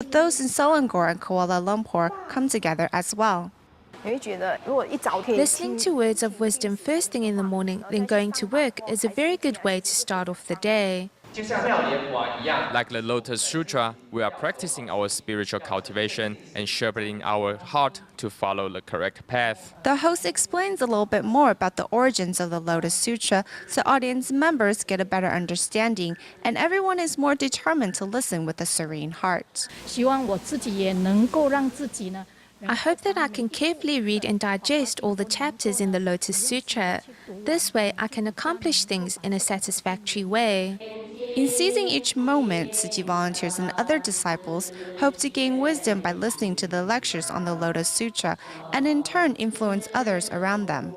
But those in Selangor and Kuala Lumpur come together as well. Listening to words of wisdom first thing in the morning, then going to work is a very good way to start off the day. Like the Lotus Sutra, we are practicing our spiritual cultivation and sharpening our heart to follow the correct path. The host explains a little bit more about the origins of the Lotus Sutra so audience members get a better understanding and everyone is more determined to listen with a serene heart. I hope that I can carefully read and digest all the chapters in the Lotus Sutra. This way, I can accomplish things in a satisfactory way. In seizing each moment, Tzu-Chi volunteers and other disciples hope to gain wisdom by listening to the lectures on the Lotus Sutra and in turn influence others around them.